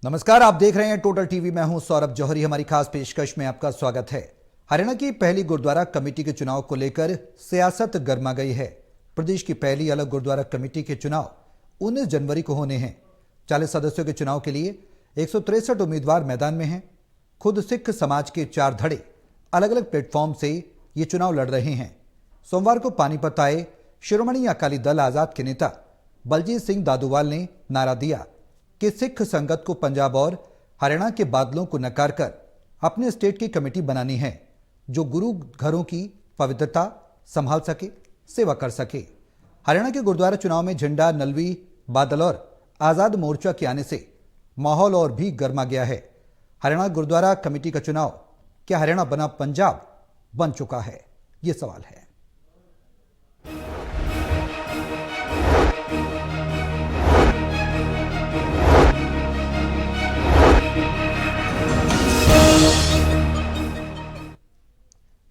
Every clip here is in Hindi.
नमस्कार, आप देख रहे हैं टोटल टीवी। मैं हूं सौरभ जौहरी। हमारी खास पेशकश में आपका स्वागत है। हरियाणा की पहली गुरुद्वारा कमेटी के चुनाव को लेकर सियासत गर्मा गई है। प्रदेश की पहली अलग गुरुद्वारा कमेटी के चुनाव 19 जनवरी को होने हैं। 40 सदस्यों के चुनाव के लिए 163 उम्मीदवार मैदान में हैं। खुद सिख समाज के 4 धड़े अलग अलग प्लेटफॉर्म से ये चुनाव लड़ रहे हैं। सोमवार को पानीपत आए शिरोमणि अकाली दल आजाद के नेता बलजीत सिंह दादूवाल ने नारा दिया कि सिख संगत को पंजाब और हरियाणा के बादलों को नकार कर अपने स्टेट की कमेटी बनानी है, जो गुरु घरों की पवित्रता संभाल सके, सेवा कर सके। हरियाणा के गुरुद्वारा चुनाव में झंडा, नलवी, बादल और आजाद मोर्चा के आने से माहौल और भी गर्मा गया है। हरियाणा गुरुद्वारा कमेटी का चुनाव क्या हरियाणा बना पंजाब बन चुका है, ये सवाल है।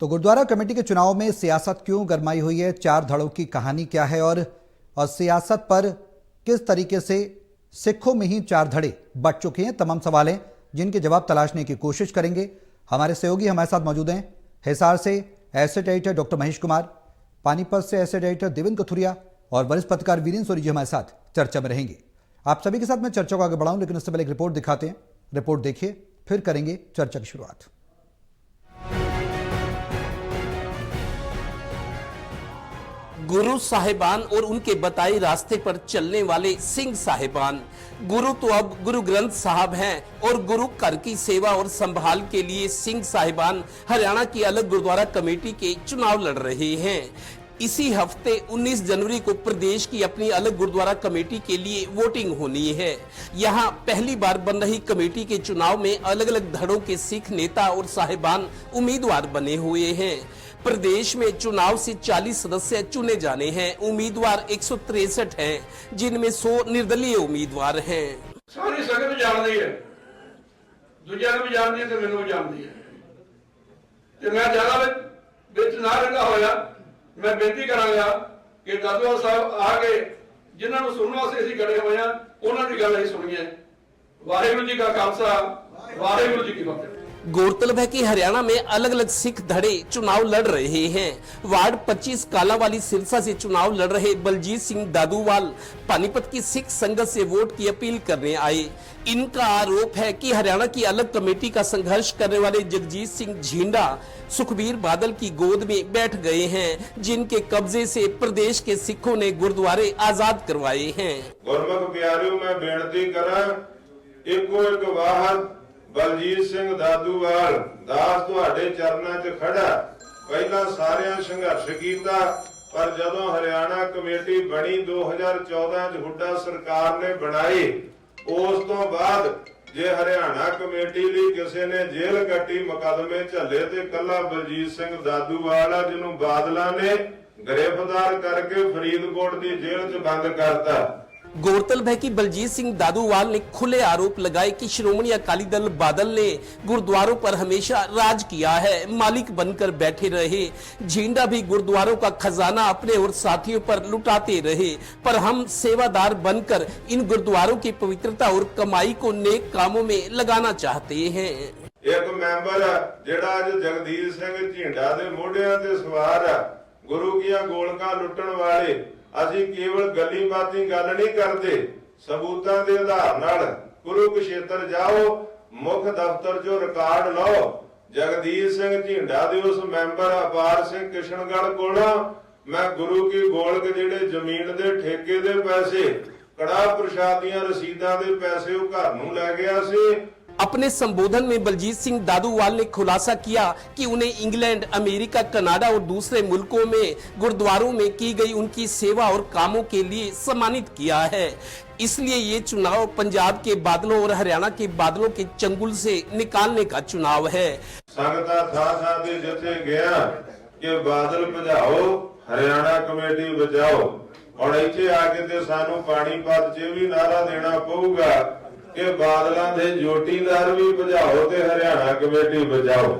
तो गुरुद्वारा कमेटी के चुनाव में सियासत क्यों गरमाई हुई है, 4 धड़ों की कहानी क्या है और सियासत पर किस तरीके से सिखों में ही 4 धड़े बट चुके हैं, तमाम सवाल हैं जिनके जवाब तलाशने की कोशिश करेंगे। हमारे सहयोगी हमारे साथ मौजूद हैं। हिसार से asset editor doctor Mahesh Kumar, Panipat से एसेट एडिटर देवेंद्र कथुरिया और वरिष्ठ पत्रकार वीरेंद्र सोरी जी हमारे साथ चर्चा में रहेंगे। आप सभी के साथ मैं चर्चा को आगे बढ़ाऊं, लेकिन उससे पहले एक रिपोर्ट दिखाते हैं। रिपोर्ट देखिए, फिर करेंगे चर्चा की शुरुआत। गुरु साहिबान और उनके बताए रास्ते पर चलने वाले सिंह साहिबान। गुरु तो अब गुरु ग्रंथ साहब हैं और गुरु घर की सेवा और संभाल के लिए सिंह साहिबान हरियाणा की अलग गुरुद्वारा कमेटी के चुनाव लड़ रहे हैं। इसी हफ्ते 19 जनवरी को प्रदेश की अपनी अलग गुरुद्वारा कमेटी के लिए वोटिंग होनी है। यहाँ पहली बार बन रही कमेटी के चुनाव में अलग अलग धड़ों के सिख नेता और साहिबान उम्मीदवार बने हुए हैं। प्रदेश में चुनाव से 40 सदस्य चुने जाने हैं। उम्मीदवार 163 हैं, जिनमें 100 निर्दलीय उम्मीदवार हैं। सारी संगत जानती है, दूसरे भी जानती है तो मैंने भी जानती है। तो मैं ज्यादा बिच ना रंगा होया, मैं बेनती करांगा कि दादूवाल साहब आके जिन्होंने सुनने वास्ते असीं खड़े होए हां, उन्हां दी गल असीं सुणीए। वाहिगुरू जी का खालसा, वाहिगुरू जी की फतेह। गौरतलब है कि हरियाणा में अलग अलग सिख धड़े चुनाव लड़ रहे हैं। वार्ड 25 कालावाली सिरसा से चुनाव लड़ रहे बलजीत सिंह दादूवाल पानीपत की सिख संगत से वोट की अपील करने आए। इनका आरोप है कि हरियाणा की अलग कमेटी का संघर्ष करने वाले जगजीत सिंह झींडा सुखबीर बादल की गोद में बैठ गए हैं, जिनके कब्जे से प्रदेश के सिखों ने गुरुद्वारे आजाद करवाए हैं। गुरमुख प्यारियों में बेनती करा, एको एक वाहद बलजीत सिंह दादूवाल दास तुहाडे चरनां 'च खड़ा। पहला सारियां संघर्ष कीता, पर जदों हरियाणा कमेटी बनी 2014 च हुड्डा सरकार ने बनाई, उस तो बाद जे हरियाणा कमेटी लई किसी ने जेल कट्टी, मुकदमे झले ते कला बलजीत सिंह दादूवाल आ, जिन्हों बादलों ने गिरफ्तार करके फरीदकोट की जेल च बंद करता। गौरतलब है कि बलजीत सिंह दादूवाल ने खुले आरोप लगाए कि शिरोमणि अकाली दल बादल ने गुरुद्वारों पर हमेशा राज किया है, मालिक बनकर बैठे रहे। झींडा भी गुरुद्वारों का खजाना अपने और साथियों पर लुटाते रहे, पर हम सेवादार बनकर इन गुरुद्वारों की पवित्रता और कमाई को नेक कामों में लगाना चाहते हैं। एक मैंबर जिहड़ा अज जगदीश सिंह झींडा दे मोढियां ते सवार है, गुरु कीਆਂ गोलकां लुटण वाले। ਅਸੀਂ केवल गली बाती गल नहीं करते, सबूतां दे आधार नाल कुरुक्षेत्र जाओ, मुख दफ्तर चो रिकॉर्ड लो। जगदीश सिंह झींडा दे उस मैंबर अपार सिंह किशनगढ़ कोलों मैं गुरु की गोलक जिहड़े जमीन दे ठेके दे पैसे, कड़ा प्रशादियां रसीदां दे पैसे वो घर नूं लै गया सी। अपने संबोधन में बलजीत सिंह दादूवाल ने खुलासा किया कि उन्हें इंग्लैंड, अमेरिका, कनाडा और दूसरे मुल्कों में गुरुद्वारों में की गई उनकी सेवा और कामों के लिए सम्मानित किया है। इसलिए ये चुनाव पंजाब के बादलों और हरियाणा के बादलों के चंगुल से निकालने का चुनाव है। संगता था दे जथे गया कि बादल भजाओ, हरियाणा कमेटी बचाओ, और इत्थे आके ते सानू पानीपत च भी नारा देना पऊगा कि बादलों के जोटीदार भी भजाओ ते हरियाणा कमेटी बचाओ।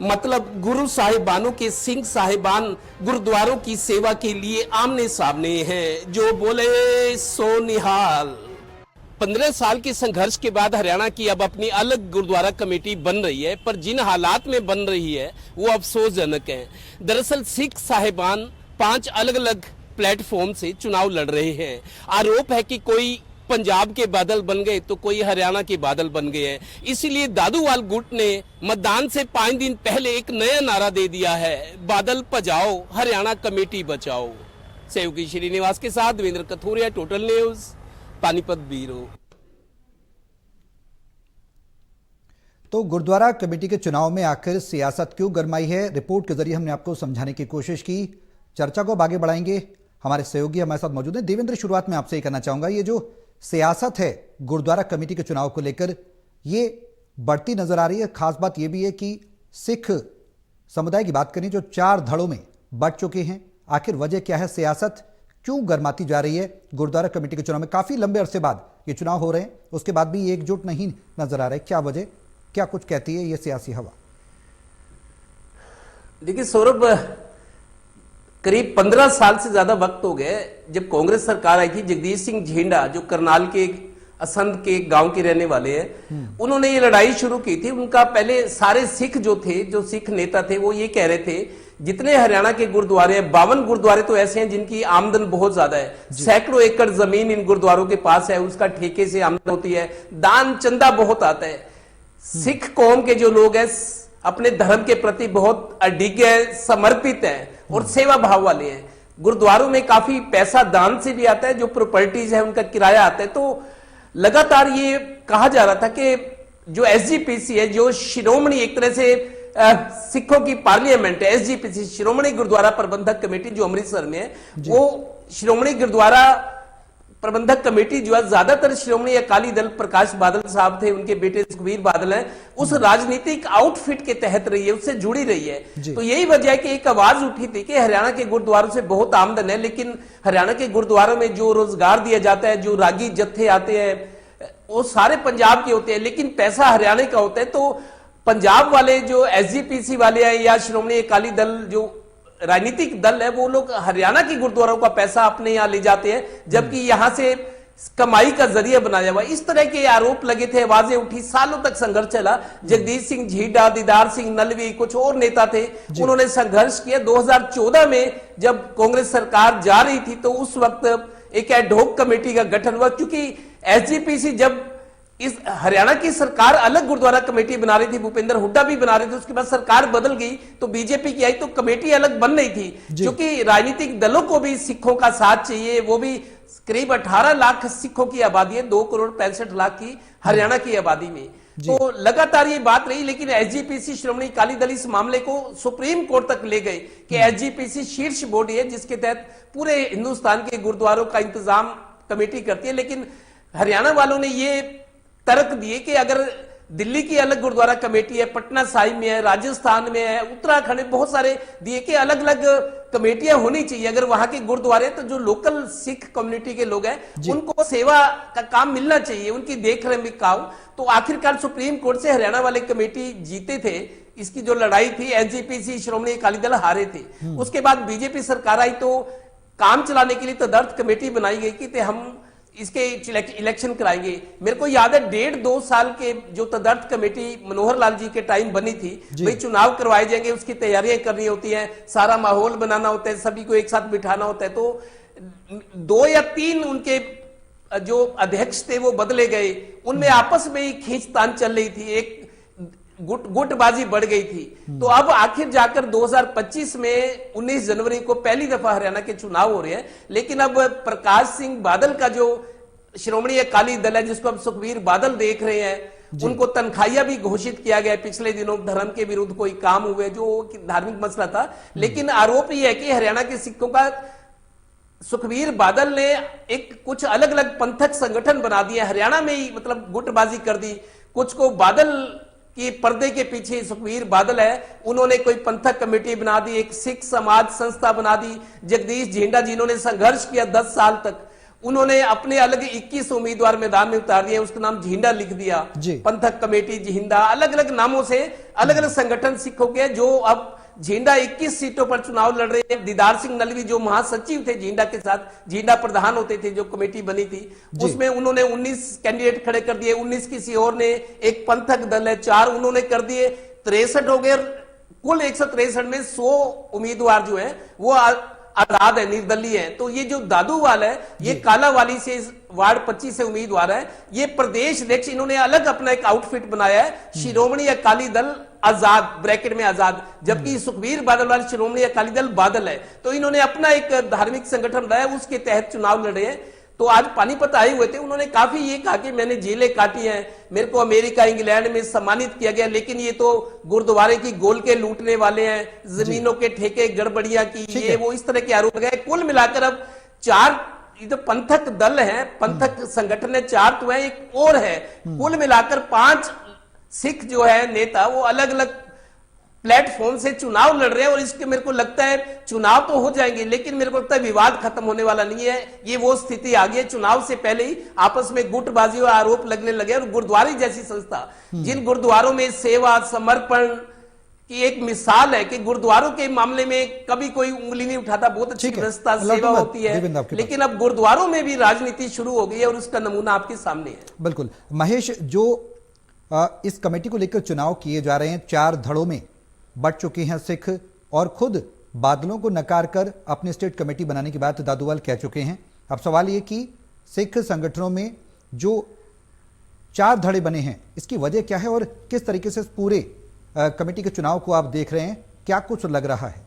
मतलब गुरु साहिबानों के सिंह साहिबान गुरुद्वारों की सेवा के लिए आमने सामने हैं, जो बोले सो निहाल। 15 साल के संघर्ष के बाद हरियाणा की अब अपनी अलग गुरुद्वारा कमेटी बन रही है, पर जिन हालात में बन रही है वो अफसोसजनक है। दरअसल सिख साहिबान 5 अलग अलग प्लेटफॉर्म से चुनाव लड़ रहे हैं। आरोप है कि कोई पंजाब के बादल बन गए तो कोई हरियाणा के बादल बन गए हैं। इसीलिए दादूवाल गुट ने मतदान से 5 दिन पहले एक नया नारा दे दिया है, बादल भजाओ हरियाणा कमेटी बचाओ। सहयोगी श्रीनिवास के साथ Devendra Kathoria, total news, Panipat bureau. तो गुरुद्वारा कमेटी के चुनाव में आखिर सियासत क्यों गरमाई है, रिपोर्ट के जरिए हमने आपको समझाने की कोशिश की। चर्चा को अब आगे बढ़ाएंगे, हमारे सहयोगी हमारे साथ मौजूद हैं। देवेंद्र, शुरुआत में आपसे ये कहना चाहूंगा, ये जो सियासत है गुरुद्वारा कमेटी के चुनाव को लेकर, ये बढ़ती नजर आ रही है। खास बात यह भी है कि सिख समुदाय की बात करें जो 4 धड़ों में बढ़ चुके हैं। आखिर वजह क्या है, सियासत क्यों गरमाती जा रही है गुरुद्वारा कमेटी के चुनाव में? काफी लंबे अरसे बाद ये चुनाव हो रहे हैं, उसके बाद भी एकजुट नहीं नजर आ रहा है। क्या वजह, क्या कुछ कहती है ये सियासी हवा? देखिए सौरभ, करीब 15 साल से ज्यादा वक्त हो गए जब कांग्रेस सरकार आई थी। जगदीश सिंह झेंडा जो करनाल के असंध के गांव के रहने वाले हैं, उन्होंने ये लड़ाई शुरू की थी। उनका पहले सारे सिख जो थे, जो सिख नेता थे, वो ये कह रहे थे जितने हरियाणा के गुरुद्वारे हैं, 52 गुरुद्वारे तो ऐसे हैं जिनकी आमदन बहुत ज्यादा है, सैकड़ों एकड़ जमीन इन गुरुद्वारों के पास है, उसका ठेके से आमदन होती है, दान चंदा बहुत आता है। सिख कौम के जो लोग हैं अपने धर्म के प्रति बहुत अडिग है, समर्पित है और सेवा भाव वाले हैं। गुरुद्वारों में काफी पैसा दान से भी आता है, जो प्रॉपर्टीज है उनका किराया आता है। तो लगातार ये कहा जा रहा था कि जो एसजीपीसी है, जो शिरोमणि एक तरह से सिखों की पार्लियामेंट है, एसजीपीसी श्रोमणी गुरुद्वारा प्रबंधक कमेटी जो अमृतसर में है, वो श्रोमणी गुरुद्वारा प्रबंधक कमेटी जो है ज्यादातर श्रोमणी अकाली दल प्रकाश बादल साहब थे, उनके बेटे सुखबीर बादल हैं, उस राजनीतिक आउटफिट के तहत रही है, उससे जुड़ी रही है। तो यही वजह है कि एक आवाज उठी थी कि हरियाणा के गुरुद्वारों से बहुत आमदन है, लेकिन हरियाणा के गुरुद्वारों में जो रोजगार दिया जाता है, जो रागी जत्थे आते हैं, वो सारे पंजाब के होते हैं, लेकिन पैसा हरियाणा का होता है। तो पंजाब वाले जो एसजीपीसी वाले हैं या श्रोमणी अकाली दल जो राजनीतिक दल है, वो लोग हरियाणा की गुरुद्वारों का पैसा अपने यहां ले जाते हैं, जबकि यहां से कमाई का जरिया बनाया हुआ। इस तरह के आरोप लगे थे, आवाजें उठी, सालों तक संघर्ष चला। जगदीश सिंह झीडा, दीदार सिंह नलवी, कुछ और नेता थे, उन्होंने संघर्ष किया। 2014 में जब कांग्रेस सरकार जा रही थी तो उस वक्त एक एडहॉक कमेटी का गठन हुआ, क्योंकि एसजीपीसी जब इस हरियाणा की सरकार अलग गुरुद्वारा कमेटी बना रही थी, भूपेंद्र हुड्डा भी बना रहे थे, उसके बाद सरकार बदल गई तो बीजेपी की आई तो कमेटी अलग बन रही थी, क्योंकि राजनीतिक दलों को भी सिखों का साथ चाहिए। वो भी करीब 18 लाख सिखों की आबादी है, 2 करोड़ 65 लाख की हरियाणा की आबादी में। तो लगातार ये बात रही, लेकिन एसजीपीसी श्रोमणी अकाली दल इस मामले को सुप्रीम कोर्ट तक ले गए कि एसजीपीसी शीर्ष बॉडी है जिसके तहत पूरे हिंदुस्तान के गुरुद्वारों का इंतजाम कमेटी करती है। लेकिन हरियाणा वालों ने ये तर्क दिए कि अगर दिल्ली की अलग गुरुद्वारा कमेटी है, पटना साहिब में है, राजस्थान में है, उत्तराखंड में, बहुत सारे दिए कि अलग अलग कमेटियां होनी चाहिए। अगर वहां के गुरुद्वारे तो जो लोकल सिख कम्युनिटी के लोग हैं उनको सेवा का काम मिलना चाहिए, उनकी देखरेख का। तो आखिरकार सुप्रीम कोर्ट से हरियाणा वाले कमेटी जीते थे। इसकी जो लड़ाई थी, एसजीपीसी श्रोमणी अकाली दल हारे थे। उसके बाद बीजेपी सरकार आई तो काम चलाने के लिए तदर्थ कमेटी बनाई गई कि हम इसके इलेक्शन कराएंगे। मेरे को याद है 1.5-2 साल के जो तदर्थ कमेटी मनोहर लाल जी के टाइम बनी थी, भाई चुनाव करवाए जाएंगे, उसकी तैयारियां करनी होती है, सारा माहौल बनाना होता है, सभी को एक साथ बिठाना होता है। तो 2 या 3 उनके जो अध्यक्ष थे वो बदले गए, उनमें आपस में ही खींचतान चल रही थी, एक गुटबाजी बढ़ गई थी। तो अब आखिर जाकर 2025 में 19 जनवरी को पहली दफा हरियाणा के चुनाव हो रहे हैं, लेकिन अब प्रकाश सिंह बादल का जो श्रोमणी अकाली दल है, जिसको अब सुखबीर बादल देख रहे हैं, उनको तनख्वाहियां भी घोषित किया गया। पिछले दिनों धर्म के विरुद्ध कोई काम हुए जो धार्मिक मसला था, लेकिन आरोप यह है कि हरियाणा के सिखों का सुखबीर बादल ने एक कुछ अलग अलग पंथक संगठन बना दिया, हरियाणा में ही मतलब गुटबाजी कर दी। कुछ को बादल कि पर्दे के पीछे सुखबीर बादल है, उन्होंने कोई पंथक कमेटी बना दी, एक सिख समाज संस्था बना दी। जगदीश झेंडा जिन्होंने संघर्ष किया 10 साल तक, उन्होंने अपने अलग 21 उम्मीदवार मैदान में उतार दिए, उसका नाम झिंडा लिख दिया, जी। पंथक कमेटी झिंडा, अलग अलग नामों से अलग अलग संगठन सिखों के जो अब झिंडा 21 सीटों पर चुनाव लड़ रहे हैं। दीदार सिंह नलवी जो महासचिव थे झिंडा के साथ, झिंडा प्रधान होते थे, जो कमेटी बनी थी उसमें उन्होंने 19 कैंडिडेट खड़े कर दिए, 19 किसी और ने, एक पंथक दल है 4 उन्होंने कर दिए, 63 हो गए। कुल 163 में 100 उम्मीदवार जो है वो आजाद है, निर्दलीय है। तो ये जो दादूवाल है ये कालावाली से वार्ड 25 से उम्मीदवार है, ये प्रदेश अध्यक्ष, इन्होंने अलग अपना एक आउटफिट बनाया है, शिरोमणि अकाली दल आजाद ब्रैकेट में आजाद, जबकि सुखबीर बादल वाले शिरोमणि अकाली दल बादल है। तो इन्होंने अपना एक धार्मिक संगठन बनाया, उसके तहत चुनाव लड़े हैं। तो आज पानीपत आए हुए थे, उन्होंने काफी ये कहा कि मैंने जेलें काटी हैं, मेरे को अमेरिका इंग्लैंड में सम्मानित किया गया, लेकिन ये तो गुरुद्वारे की गोल के लूटने वाले हैं, जमीनों के ठेके गड़बड़ियां की, ये वो इस तरह के आरोप लगाए। कुल मिलाकर अब 4 ये तो पंथक दल है, पंथक संगठन है, 4 तो है, एक और है, कुल मिलाकर 5 सिख जो है नेता वो अलग अलग प्लेटफॉर्म से चुनाव लड़ रहे हैं। और इसके मेरे को लगता है चुनाव तो हो जाएंगे, लेकिन मेरे को लगता है विवाद खत्म होने वाला नहीं है। ये वो स्थिति आ गई है, चुनाव से पहले ही आपस में गुटबाजी और आरोप लगने लगे। और गुरुद्वारे जैसी संस्था, जिन गुरुद्वारों में सेवा समर्पण की एक मिसाल है कि गुरुद्वारों के मामले में कभी कोई उंगली नहीं उठाता, बहुत अच्छी व्यवस्था सेवा होती है, लेकिन अब गुरुद्वारों में भी राजनीति शुरू हो गई है और उसका नमूना आपके सामने है। बिल्कुल महेश, जो इस कमेटी को लेकर चुनाव किए जा रहे हैं, 4 धड़ों में बट चुके हैं सिख, और खुद बादलों को नकार कर अपनी स्टेट कमेटी बनाने की बात दादूवाल कह चुके हैं। अब सवाल ये कि सिख संगठनों में जो 4 धड़े बने हैं, इसकी वजह क्या है और किस तरीके से इस पूरे कमेटी के चुनाव को आप देख रहे हैं, क्या कुछ लग रहा है?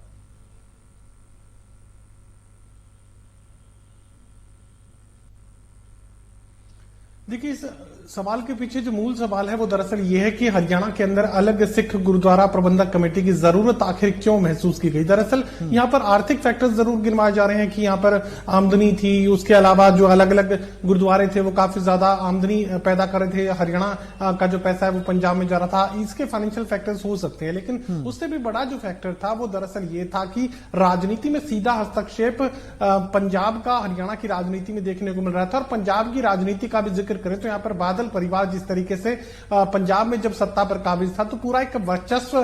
देखिए, इस सवाल के पीछे जो मूल सवाल है वो दरअसल ये है कि हरियाणा के अंदर अलग सिख गुरुद्वारा प्रबंधक कमेटी की जरूरत आखिर क्यों महसूस की गई। दरअसल यहाँ पर आर्थिक फैक्टर्स जरूर गिनवाए जा रहे हैं कि यहाँ पर आमदनी थी, उसके अलावा जो अलग अलग गुरुद्वारे थे वो काफी ज्यादा आमदनी पैदा कर रहे थे, हरियाणा का जो पैसा है वो पंजाब में जा रहा था, इसके फाइनेंशियल फैक्टर्स हो सकते हैं। लेकिन उससे भी बड़ा जो फैक्टर था वो दरअसल ये था कि राजनीति में सीधा हस्तक्षेप पंजाब का हरियाणा की राजनीति में देखने को मिल रहा था। और पंजाब की राजनीति का भी जिक्र करें तो यहाँ पर बादल परिवार जिस तरीके से पंजाब में जब सत्ता पर काबिज था तो पूरा एक वर्चस्व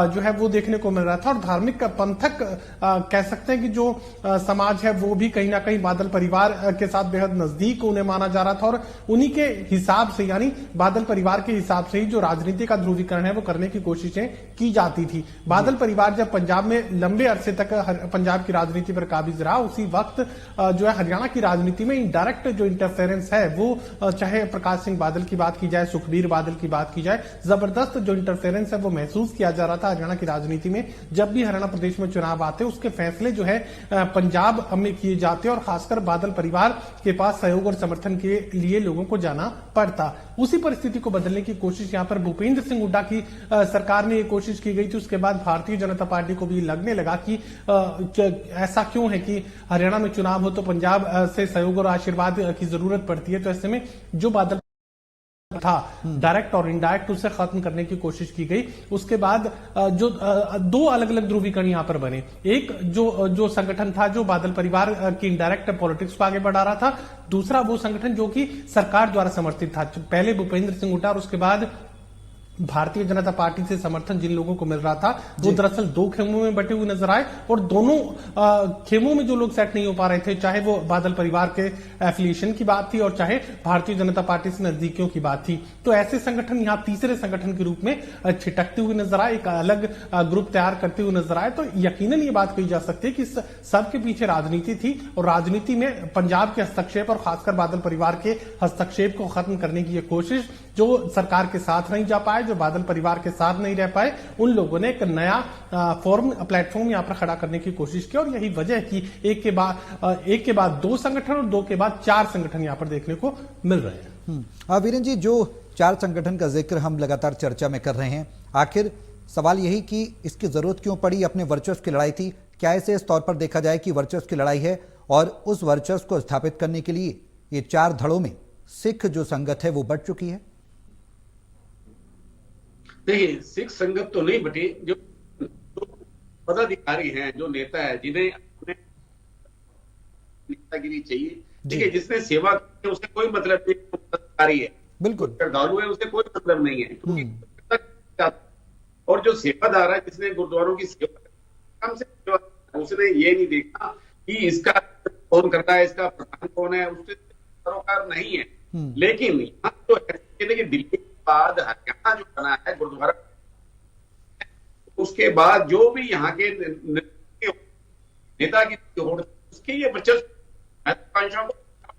जो है वो देखने को मिल रहा था। और धार्मिक पंथक कह सकते हैं कि जो समाज है वो भी कहीं ना कहीं बादल परिवार के साथ बेहद नजदीक उन्हें माना जा रहा था। और उन्हीं के हिसाब से, यानी बादल परिवार के हिसाब से ही जो राजनीति का ध्रुवीकरण है वो करने की कोशिशें की जाती थी। बादल परिवार जब पंजाब में लंबे अरसे तक पंजाब की राजनीति पर काबिज रहा, उसी वक्त जो है हरियाणा की राजनीति में इनडायरेक्ट जो इंटरफेरेंस है वो, चाहे प्रकाश सिंह बादल की बात की जाए, सुखबीर बादल की बात की जाए, जबरदस्त जो इंटरफेरेंस है वो महसूस किया जा रहा था हरियाणा की राजनीति में। जब भी हरियाणा प्रदेश में चुनाव आते उसके फैसले जो है पंजाब में किए जाते और खासकर बादल परिवार के पास सहयोग और समर्थन के लिए लोगों को जाना पड़ता। उसी परिस्थिति को बदलने की कोशिश यहाँ पर भूपेंद्र सिंह हुड्डा की सरकार ने ये कोशिश की गई थी। उसके बाद भारतीय जनता पार्टी को भी लगने लगा कि ऐसा क्यों है कि हरियाणा में चुनाव हो तो पंजाब से सहयोग और आशीर्वाद की जरूरत पड़ती है। तो ऐसे में जो बादल था डायरेक्ट और इनडायरेक्ट उसे खत्म करने की कोशिश की गई। उसके बाद जो 2 अलग अलग ध्रुवीकरण यहां पर बने। एक जो संगठन था जो बादल परिवार की इनडायरेक्ट पॉलिटिक्स को आगे बढ़ा रहा था, दूसरा वो संगठन जो कि सरकार द्वारा समर्थित था। पहले भूपेंद्र सिंह हुड्डा और उसके बाद भारतीय जनता पार्टी से समर्थन जिन लोगों को मिल रहा था वो दरअसल 2 खेमों में बटे हुए नजर आए। और दोनों खेमों में जो लोग सेट नहीं हो पा रहे थे, चाहे वो बादल परिवार के एफिलिएशन की बात थी और चाहे भारतीय जनता पार्टी से नजदीकियों की बात थी, तो ऐसे संगठन यहाँ तीसरे संगठन के रूप में छिटकते हुए नजर आए, एक अलग ग्रुप तैयार करते हुए नजर आए। तो यकीनन ये बात कही जा सकती है कि सबके पीछे राजनीति थी और राजनीति में पंजाब के हस्तक्षेप और खासकर बादल परिवार के हस्तक्षेप को खत्म करने की कोशिश, जो सरकार के साथ नहीं जा पाए, जो बादल परिवार के साथ नहीं रह पाए, उन लोगों ने एक नया प्लेटफॉर्म यहां पर खड़ा करने की कोशिश की। और यही वजह है कि एक के बाद 2 संगठन और 2 के बाद 4 संगठन यहां पर देखने को मिल रहे हैं। वीरेन जी, जो 4 संगठन का जिक्र हम लगातार चर्चा में कर रहे हैं, आखिर सवाल यही कि इसकी जरूरत क्यों पड़ी? अपने वर्चस्व की लड़ाई थी क्या? इसे इस तौर पर देखा जाए कि वर्चस्व की लड़ाई है और उस वर्चस्व को स्थापित करने के लिए ये 4 धड़ों में सिख जो संगत है वो बढ़ चुकी है? देखिए, सिख संगत तो नहीं बटी, जो पदाधिकारी हैं, जो नेता है, जिन्हें नेतागिरी चाहिए, देखिए, जिसने सेवा की है उसे कोई मतलब नहीं, अधिकारी है, बिल्कुल। श्रद्धालु है, उसे कोई मतलब नहीं है, क्योंकि और जो सेवादार है जिसने गुरुद्वारों की सेवा कम से सेवा, उसने ये नहीं देखा कि इसका कौन करता है, इसका प्रधान कौन है, उससे सरोकार नहीं है। लेकिन यहाँ तो देखिए, दिल्ली के बाद हरियाणा जो बना है गुरुद्वारा, उसके बाद जो भी यहाँ के नेता की होड़, उसके ये वर्चस्व महत्वाकांक्षाओं को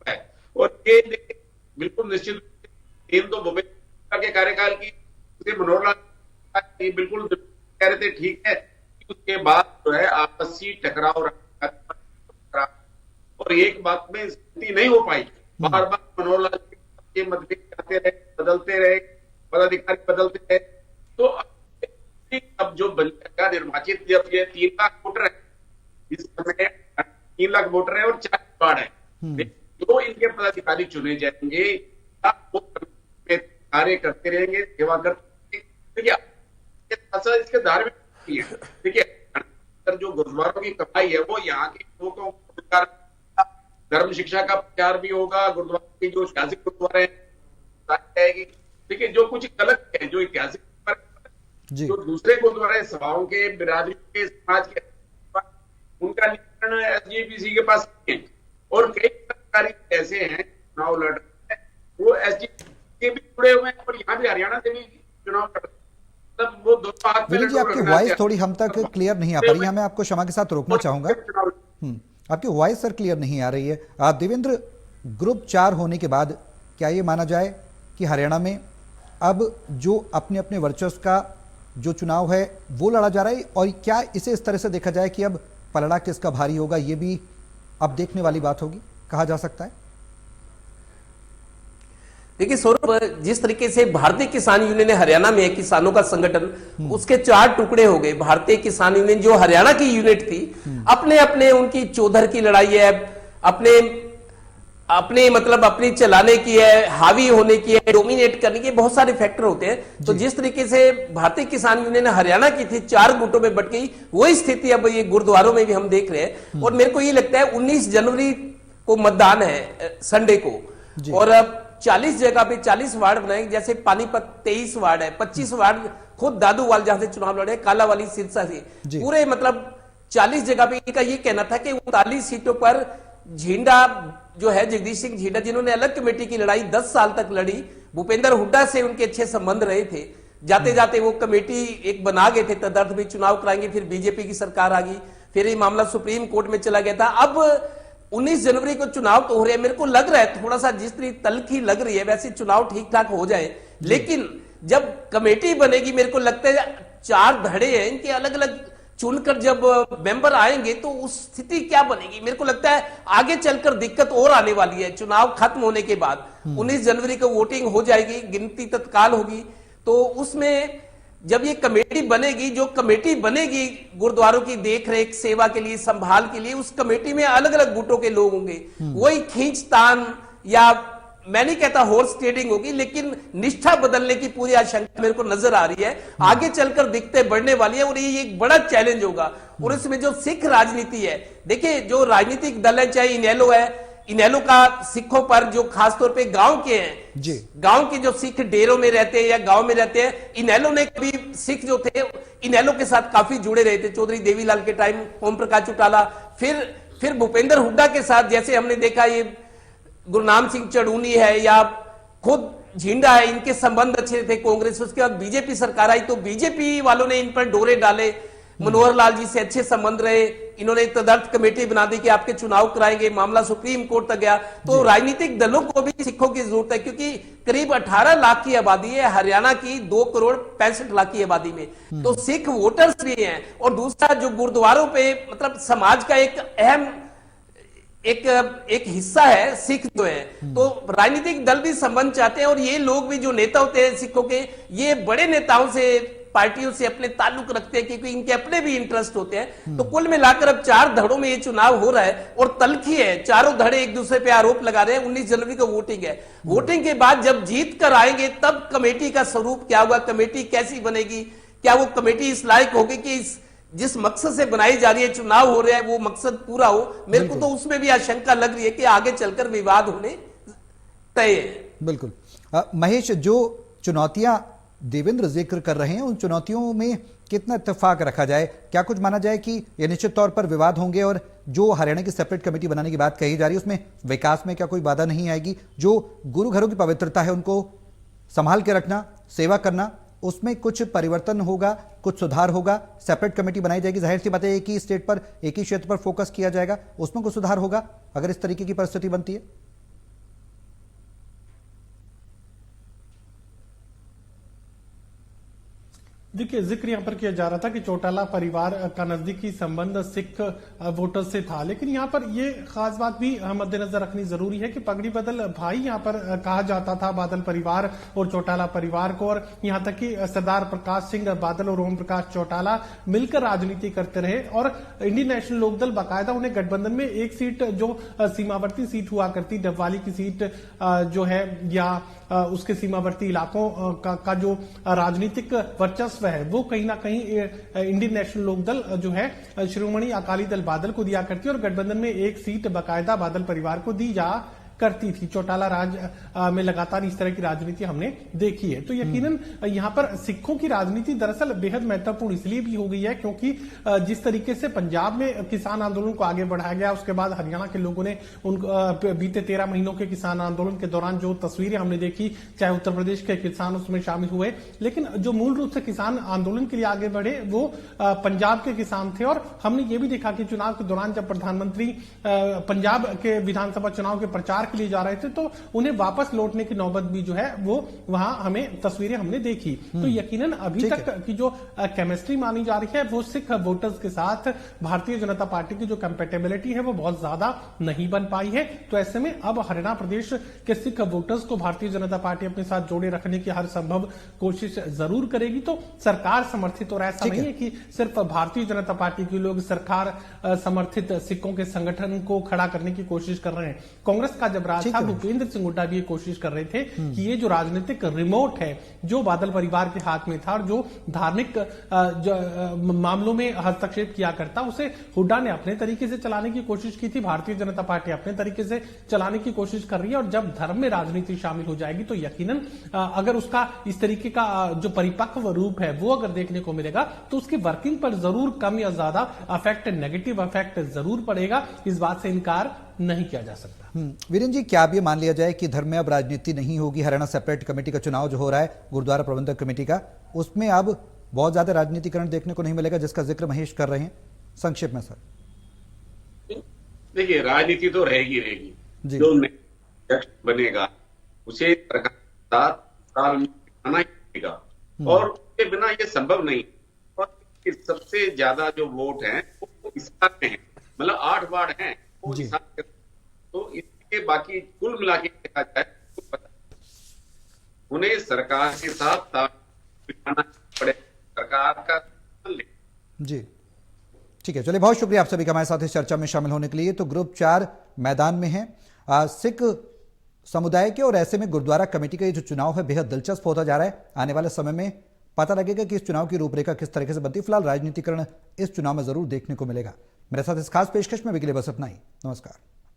है। और ये देखिए, बिल्कुल निश्चित तो भूपेंद्र के कार्यकाल की मनोहर लाल ये बिल्कुल कह रहे थे, ठीक है, उसके बाद जो है आपसी टकराव और एक बात में स्थिति नहीं हो पाई, बार बार मनोहर लाल के मतभेद आते रहे, बदलते रहे, पदाधिकारी बदलते रहे। तो अब जो बनेगा निर्वाचित, जब ये 3 लाख वोटर है, इस समय 3 लाख वोटर है और 4 वार्ड है, जो इनके पदाधिकारी चुने जाएंगे वो कार्य करते रहेंगे, सेवा करते रहेंगे। देखिए, इसके धार्मिक देखिए, जो गुरुद्वारों की कमाई है वो यहाँ के लोगों को धर्म शिक्षा का प्रचार भी होगा, गुरुद्वारा के जो ऐतिहासिक गुरुद्वारे हैं, देखिए जो कुछ गलत है, जो ऐतिहासिक जो दूसरे गुरुद्वारे सभाओं के बिरादरी के समाज के, उनका नियंत्रण एसजीपीसी के पास नहीं है। और कई अधिकारी ऐसे हैं चुनाव लड़ रहे हैं, वो एसजीपीसी के भी जुड़े हुए हैं और यहाँ भी हरियाणा से भी चुनाव लड़ रहे हैं। तब वो दोनों हाथ में जी, आपकी वॉइस थोड़ी हम तक क्लियर नहीं आ पा रही है, मैं आपको क्षमा के साथ रोकना चाहूंगा। आपकी वॉइस सर क्लियर नहीं आ रही है। देवेंद्र, ग्रुप 4 होने के बाद क्या ये माना जाए कि हरियाणा में अब जो अपने अपने वर्चस्व का जो चुनाव है वो लड़ा जा रहा है, और क्या इसे इस तरह से देखा जाए कि अब पलड़ा किसका भारी होगा, ये भी अब देखने वाली बात होगी, कहा जा सकता है? देखिए सौरभ, जिस तरीके से भारतीय किसान यूनियन हरियाणा में है, किसानों का संगठन, उसके 4 टुकड़े हो गए। भारतीय किसान यूनियन जो हरियाणा की यूनिट थी, अपने अपने उनकी चौधर की लड़ाई है, अपने मतलब अपनी चलाने की है, हावी होने की है, डोमिनेट करने के बहुत सारे फैक्टर होते हैं। तो जिस तरीके से भारतीय किसान यूनियन हरियाणा की थी, 4 गुटों में बट गई, वही स्थिति अब ये गुरुद्वारों में भी हम देख रहे हैं। और मेरे को ये लगता है 19 जनवरी को मतदान है, संडे को, और अब 40 जगह पे 40 वार्ड बनाएंगे। जैसे पानीपत 23 वार्ड है, 25 वार्ड खुद दादूवाल जहां से चुनाव लड़े, कालावाली सिरसा से, पूरे मतलब 40 जगह पे इनका ये कहना था कि 39 सीटों पर झींडा जो है, जगदीश सिंह झींडा, जिन्होंने अलग कमेटी की लड़ाई 10 साल तक लड़ी, भूपेंद्र हुड्डा से उनके अच्छे संबंध रहे थे, जाते जाते वो कमेटी एक बना गए थे, तदर्थ भी चुनाव कराएंगे, फिर बीजेपी की सरकार आ गई, फिर ये मामला सुप्रीम कोर्ट में चला गया था। अब 19 जनवरी को चुनाव तो हो रहे हैं, मेरे को लग रहा है थोड़ा सा जिस तरह तलखी लग रही है वैसे चुनाव ठीक ठाक हो जाए, लेकिन जब कमेटी बनेगी मेरे को लगता है 4 धड़े हैं इनके, अलग अलग चुनकर जब मेंबर आएंगे तो उस स्थिति क्या बनेगी, मेरे को लगता है आगे चलकर दिक्कत और आने वाली है। चुनाव खत्म होने के बाद 19 जनवरी को वोटिंग हो जाएगी, गिनती तत्काल होगी, तो उसमें जब ये कमेटी बनेगी, जो कमेटी बनेगी गुरुद्वारों की देखरेख, सेवा के लिए, संभाल के लिए, उस कमेटी में अलग अलग गुटों के लोग होंगे। वही खींचतान या मैं नहीं कहता हॉर्स ट्रेडिंग होगी, लेकिन निष्ठा बदलने की पूरी आशंका मेरे को नजर आ रही है। आगे चलकर दिक्कतें बढ़ने वाली है और ये एक बड़ा चैलेंज होगा। और इसमें जो सिख राजनीति है, देखिए जो राजनीतिक दल है, चाहे इनेलो है, इनेलो का सिखों पर जो खासतौर पे गांव के हैं जी, गांव के जो सिख डेरों में रहते हैं या गांव में रहते हैं, इनेलो ने कभी सिख जो थे इनेलो के साथ काफी जुड़े रहे थे, चौधरी देवीलाल के टाइम, ओम प्रकाश चौटाला, फिर भूपेंद्र हुड्डा के साथ, जैसे हमने देखा ये गुरनाम सिंह चढ़ूनी है या खुद झींडा है, इनके संबंध अच्छे थे कांग्रेस। उसके बाद बीजेपी सरकार आई तो बीजेपी वालों ने इन पर डोरे डाले, मनोहर लाल जी से अच्छे संबंध रहे, इन्होंने तदर्थ कमेटी बना दी कि आपके चुनाव कराएंगे, मामला सुप्रीम कोर्ट तक गया। तो राजनीतिक दलों को भी सिखों की जरूरत है, क्योंकि करीब 18 लाख की आबादी है हरियाणा की, 2 करोड़ 65 लाख की आबादी में, तो सिख वोटर्स भी हैं। और दूसरा जो गुरुद्वारों पे मतलब समाज का एक अहम एक हिस्सा है सिख जो है, तो राजनीतिक दल भी संबंध चाहते हैं और ये लोग भी जो नेता होते हैं सिखों के, ये बड़े नेताओं से, पार्टियों से अपने ताल्लुक रखते हैं क्योंकि इनके अपने भी इंटरेस्ट होते हैं। तो कुल मिलाकर अब 4 धड़ों में ये चुनाव हो रहा है और तलखी है, चारों धड़े एक दूसरे पे आरोप लगा रहे हैं। 19 जनवरी को वोटिंग है, वोटिंग के बाद जब जीत कर आएंगे तब कमेटी का स्वरूप क्या होगा, कमेटी कैसी बनेगी, क्या वो कमेटी इस लायक होगी कि जिस मकसद से बनाई जा रही है, चुनाव हो रहा है, वो मकसद पूरा हो। मेरे को तो उसमें भी आशंका लग रही है कि आगे चलकर विवाद होने तय है। बिल्कुल। महेश, जो चुनौतियां देवेंद्र जिक्र कर रहे हैं, उन चुनौतियों में कितना इत्तेफाक रखा जाए? क्या कुछ माना जाए कि ये निश्चित तौर पर विवाद होंगे, और जो हरियाणा की सेपरेट कमेटी बनाने की बात कही जा रही है उसमें विकास में क्या कोई बाधा नहीं आएगी? जो गुरु घरों की पवित्रता है उनको संभाल के रखना, सेवा करना, उसमें कुछ परिवर्तन होगा, कुछ सुधार होगा? सेपरेट कमेटी बनाई जाएगी, जाहिर सी बात है एक ही स्टेट पर, एक ही क्षेत्र पर फोकस किया जाएगा, उसमें कुछ सुधार होगा अगर इस तरीके की परिस्थिति बनती है? देखिए, जिक्र यहाँ पर किया जा रहा था कि चौटाला परिवार का नजदीकी संबंध सिख वोटर्स से था, लेकिन यहाँ पर ये खास बात भी मद्देनजर रखनी जरूरी है कि पगड़ी बदल भाई यहाँ पर कहा जाता था बादल परिवार और चौटाला परिवार को, और यहाँ तक कि सरदार प्रकाश सिंह बादल और ओम प्रकाश चौटाला मिलकर राजनीति करते रहे, और इंडियन नेशनल लोकदल बाकायदा उन्हें गठबंधन में एक सीट, जो सीमावर्ती सीट हुआ करती, डबवाली की सीट जो है, या उसके सीमावर्ती इलाकों का जो राजनीतिक वर्चस्व है, वो कहीं ना कहीं इंडियन नेशनल लोकदल जो है श्रोमणी अकाली दल बादल को दिया करती है, और गठबंधन में एक सीट बाकायदा बादल परिवार को दी जा करती थी। चौटाला राज में लगातार इस तरह की राजनीति हमने देखी है। तो यकीनन यहाँ पर सिखों की राजनीति दरअसल बेहद महत्वपूर्ण इसलिए भी हो गई है क्योंकि जिस तरीके से पंजाब में किसान आंदोलन को आगे बढ़ाया गया, उसके बाद हरियाणा के लोगों ने बीते 13 महीनों के किसान आंदोलन के दौरान जो तस्वीरें हमने देखी, चाहे उत्तर प्रदेश के किसान उसमें शामिल हुए, लेकिन जो मूल रूप से किसान आंदोलन के लिए आगे बढ़े वो पंजाब के किसान थे। और हमने ये भी देखा कि चुनाव के दौरान जब प्रधानमंत्री पंजाब के विधानसभा चुनाव के प्रचार के लिए जा रहे थे, तो उन्हें वापस लौटने की नौबत भी जो है वो वहां हमें तस्वीरें हमने देखी। तो यकीनन अभी तक की जो केमिस्ट्री मानी जा रही है वो सिख वोटर्स के साथ भारतीय जनता पार्टी की जो कंपेटेबिलिटी है वो बहुत ज्यादा नहीं बन पाई है। तो ऐसे में अब हरियाणा प्रदेश के सिख वोटर्स को भारतीय जनता पार्टी अपने साथ जोड़े रखने की हर संभव कोशिश जरूर करेगी। तो सरकार समर्थित, और ऐसा नहीं है कि सिर्फ भारतीय जनता पार्टी के लोग सरकार समर्थित सिखों के संगठन को खड़ा करने की कोशिश कर रहे हैं। कांग्रेस का जब राज था, भूपेंद्र सिंह हुड्डा भी ये कोशिश कर रहे थे कि ये जो राजनीतिक रिमोट है जो बादल परिवार के हाथ में था और जो धार्मिक मामलों में हस्तक्षेप किया करता, उसे हुड्डा ने अपने तरीके से चलाने की कोशिश की थी, भारतीय जनता पार्टी अपने तरीके से चलाने की कोशिश कर रही है। और जब धर्म में राजनीति शामिल हो जाएगी तो यकीनन अगर उसका इस तरीके का जो परिपक्व रूप है वो अगर देखने को मिलेगा तो उसकी वर्किंग पर जरूर कम या ज्यादा अफेक्ट, नेगेटिव अफेक्ट जरूर पड़ेगा। इस बात से इनकार नहीं किया जा सकता। वीरेंद्र जी, क्या अब ये मान लिया जाए कि धर्म में अब राजनीति नहीं होगी? हरियाणा सेपरेट कमेटी का चुनाव जो हो रहा है, गुरुद्वारा प्रबंधक कमेटी का, उसमें अब बहुत ज्यादा राजनीतिकरण देखने को नहीं मिलेगा, जिसका जिक्र महेश कर रहे हैं? संक्षेप में सर। देखिए, राजनीति तो रहेगी जो अध्यक्ष बनेगा उसे सरकार साल में आना ही पड़ेगा, और उसके बिना ये संभव नहीं। और सबसे ज्यादा जो वोट हैं वो हिसार में है, मतलब 8 वार्ड हैं वो हिसार, तो इसके बाकी कुल मिला के देखा जाए तो उन्हें सरकार के साथ बिठाना पड़े, सरकार का जी। ठीक है, चलिए, बहुत शुक्रिया आप सभी का हमारे साथ इस चर्चा में शामिल होने के लिए। तो ग्रुप 4 मैदान में है सिख समुदाय के, और ऐसे में गुरुद्वारा कमेटी का ये जो चुनाव है बेहद दिलचस्प होता जा रहा है। आने वाले समय में पता लगेगा कि इस चुनाव की रूपरेखा किस तरीके से बनती है। फिलहाल राजनीतिकरण इस चुनाव में जरूर देखने को मिलेगा। मेरे साथ इस खास पेशकश में अभी के लिए बस इतना ही। नमस्कार।